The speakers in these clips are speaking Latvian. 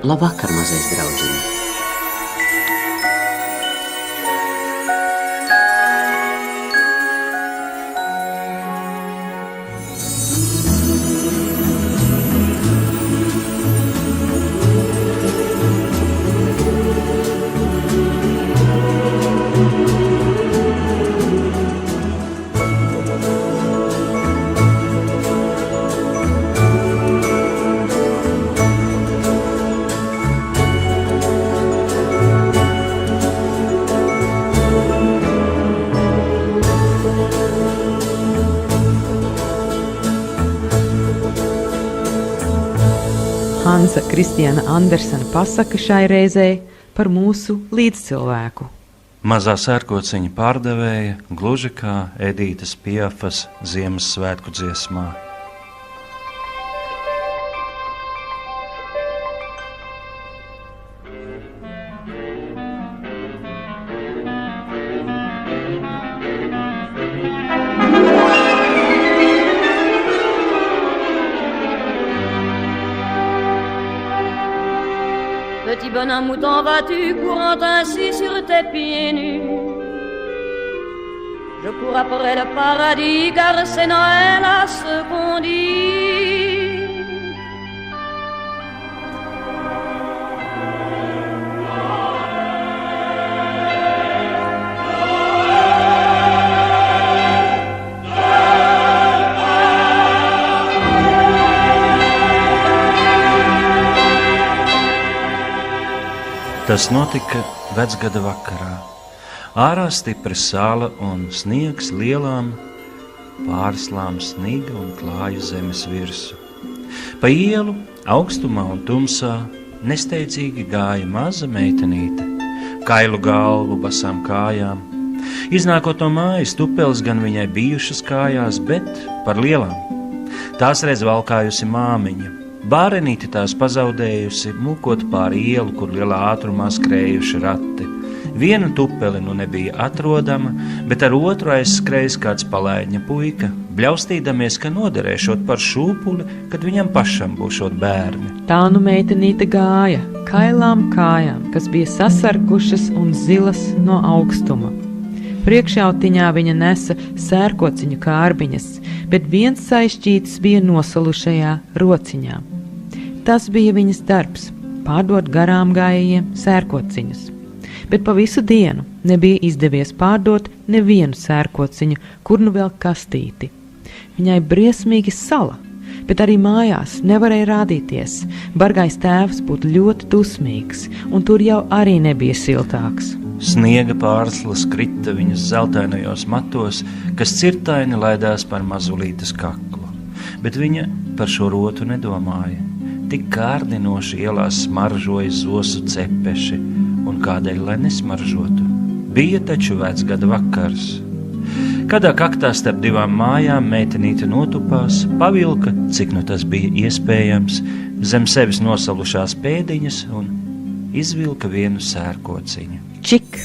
Labvakar, mazais draudziņ! Hansa Kristiāna Andersena pasaka šai reizei par mūsu līdzcilvēku. Mazā sērkociņa pārdevēja, gluži kā Edītas Piafas Ziemassvētku dziesmā. Petit bonhomme, où t'en vas-tu courant ainsi sur tes pieds nus? Je cours après le paradis, car c'est Noël à ce qu'on dit. Tas notika vecgada vakarā. Ārā stipra sāla un sniegs lielām pārslām sniga un klāja zemes virsu. Pa ielu, augstumā un tumsā, nesteidzīgi gāja maza meitenīte, kailu galvu, basām kājām. Iznākot no mājas, tupeles gan viņai bijušas kājās, bet par lielām. Tās reiz valkājusi māmiņa. Bārenīti tās pazaudējusi, mūkot pāri ielu, kur lielā ātrumā skrējuši rati. Viena tupeli nu nebija atrodama, bet ar otru aizskrējis kāds palēņa puika, bļaustīdamies, ka noderēšot par šūpuli, kad viņam pašam būšot bērni. Tā nu meitenīte gāja, kailām kājām, kas bija sasarkušas un zilas no augstuma. Priekšautiņā viņa nesa sērkociņu kārbiņas, bet viens saistītis bija nosalušajā rociņā. Tas bija viņas darbs – pārdot garām gājējiem sērkociņus. Bet pa visu dienu nebija izdevies pārdot nevienu sērkociņu, kur nu vēl kastīti. Viņai briesmīgi sala, bet arī mājās nevarēja rādīties. Bargais tēvs būtu ļoti dusmīgs, un tur jau arī nebija siltāks. Sniega pārslas krita viņas zeltainajos matos, kas cirtaini laidās par mazulītes kaklu. Bet viņa par šo rotu nedomāja. Tik kārdinoši ielās smaržoja zosu cepeši, un kādēļ, lai nesmaržotu? Bija taču vecgada vakars. Kādā kaktā starp divām mājām meitenīte notupās, pavilka, cik nu tas bija iespējams, zem sevis nosalušās pēdiņas un izvilka vienu sērkociņu. Čik!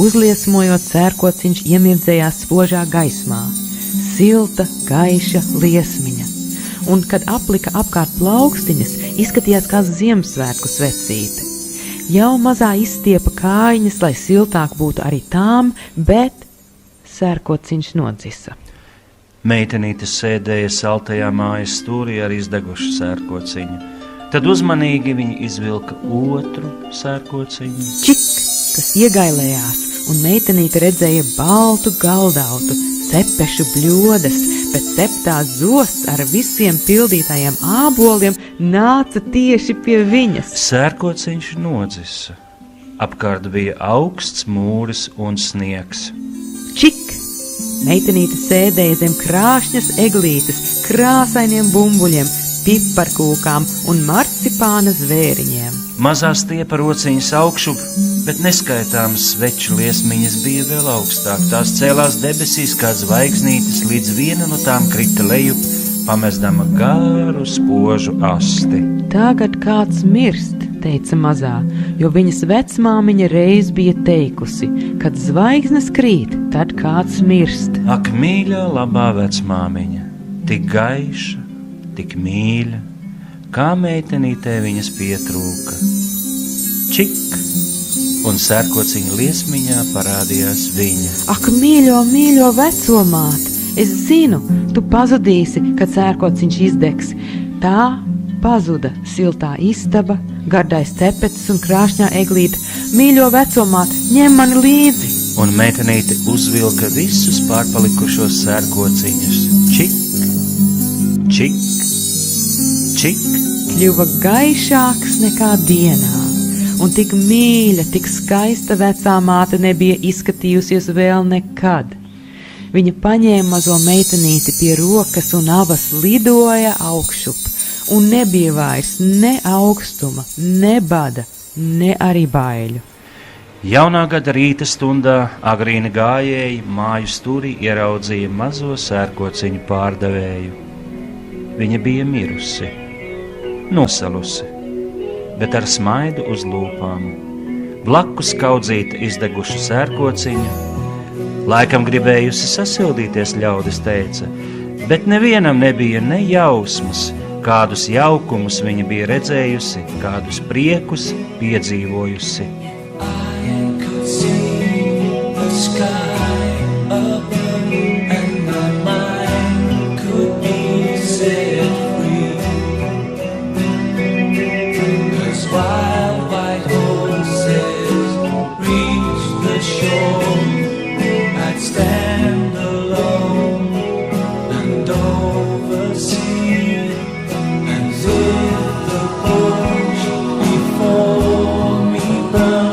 Uzliesmojot, sērkociņš iemirdzējās spožā gaismā. Silta, gaiša liesmiņa. Un, kad aplika apkārt plaukstiņas, izskatījās kā Ziemassvētku svecīte. Jau mazā izstiepa kājiņas, lai siltāk būtu arī tām, bet sērkociņš nodzisa. Meitenīte sēdēja saltajā mājas stūrī ar izdegušu sērkociņu. Tad uzmanīgi viņa izvilka otru sērkociņu. Čik! Tas iegailējās, un meitenīte redzēja baltu galdautu, cepešu bļodas, bet ceptās zosts ar visiem pildītajiem āboliem nāca tieši pie viņas. Sērkociņš nodzisa. Apkārt bija augsts mūris un sniegs. Čik! Meitenīte sēdēja zem krāšņas eglītes, krāsainiem bumbuļiem, piparkūkām un marcipāna zvēriņiem. Mazā stiepa rociņas augšup, bet neskaitāmas sveču liesmiņas bija vēl augstāk. Tās cēlās debesīs kā zvaigznītes, līdz viena no tām krita lejup, pamestama garu spožu asti. Tagad kāds mirst, teica mazā, jo viņas vecmāmiņa reiz bija teikusi, kad zvaigznes krīt, tad kāds mirst. Ak, mīļā, labā vecmāmiņa, tik gaiša, tik mīļa, kā meitenītē viņas pietrūka. Čik, un sērkociņa liesmiņā parādījās viņa. Ak, mīļo, mīļo vecomāt, es zinu, tu pazudīsi, kad sērkociņš izdegs. Tā pazuda siltā istaba, gardais cepetis un krāšņā eglīte. Mīļo vecomāt, ņem mani līdzi! Un meitenīte uzvilka visus pārpalikušos sērkociņus. Čik, čik, čik. Kļuva gaišāks nekā dienā, un tik mīļa, tik skaista vecā māte nebija izskatījusies vēl nekad. Viņa paņēma mazo meitenīti pie rokas un abas lidoja augšup, un nebija vairs ne augstuma, ne bada, ne arī baiļu. Jaunā gada rīta stundā agrīni gājēji māju stūrī ieraudzīja mazo sērkociņu pārdevēju. Viņa bija mirusi, nosalusi, bet ar smaidu uz lūpām. Blakus kaudzīta izdegušu sērkociņu. Laikam gribējusi sasildīties, ļaudis teica, bet nevienam nebija ne jausmas, kādus jaukumus viņa bija redzējusi, kādus priekus piedzīvojusi. Before me burn.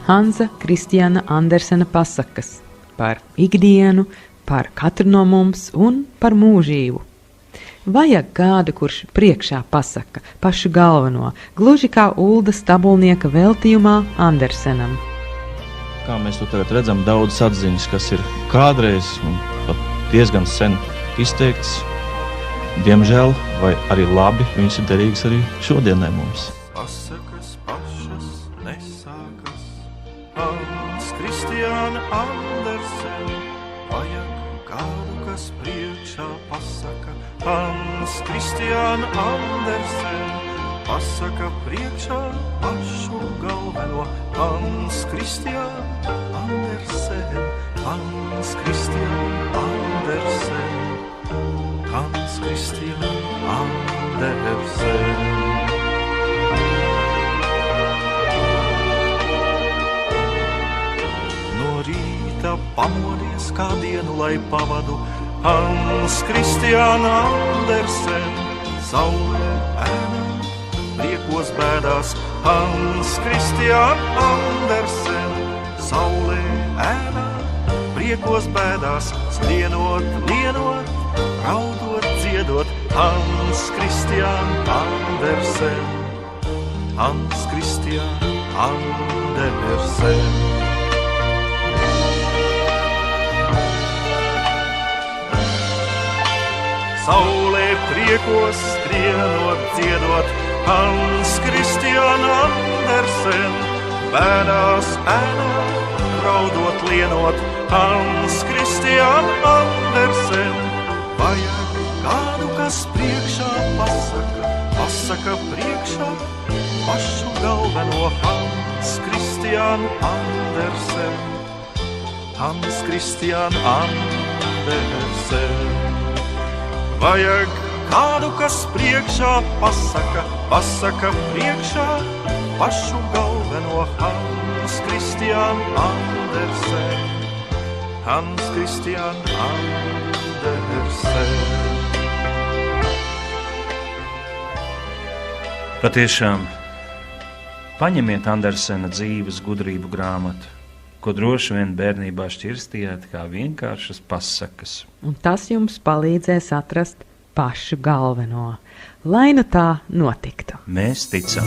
Hansa Kristiāna Andersena pasakas par ikdienu, par katru no mums un par mūžību. Vajag kādu, kurš priekšā pasaka pašu galveno, gluži kā Ulda Stabulnieka veltījumā Andersenam. Kā mēs to tagad redzam, daudz atziņas, kas ir kādreiz un pat diezgan sen izteikts, diemžēl, vai arī labi, viņas ir derīgas arī šodienai mums. Pasakas pašas nesākas, Hans Kristiāna Andersen, vajag kādu, kas priekšā pasaka, Hans Kristiāna Andersen, pasaka priekšā pašu galveno, Hans Kristiāna Andersen, Hans Kristiāna Andersen, Hans Kristiāna Andersen. No rīta pamodies kā dienu, lai pavadu, Hans Kristiāna Andersen, saulē ēnā, priekos bēdās, Hans Kristiāna Andersen, saulē ēnā, priekos bēdās, skrienot, lienot, raudot, dziedot, Hans Kristiāna Andersen, Hans Kristiāna Andersen. Saulē priekos skrienot, dziedot, Hans Kristiāna Andersen, bēdās ēnā, raudot, lienot, Hans Kristiāna Andersen, vajag kādu, kas priekšā pasaka, pasaka priekšā pašu galveno, Hans Kristiāna Andersen, Hans Kristiāna Andersen. Vajag kādu, kas priekšā pasaka, pasaka priekšā pašu galveno, Hans Kristiāna Andersen, Hans Kristiāna Andersen. Patiešām, paņemiet Andersena dzīves gudrību grāmatu, ko droši vien bērnībā šķirstījāt kā vienkāršas pasakas. Un tas jums palīdzēs atrast pašu galveno. Lai nu tā notiktu. Mēs ticam.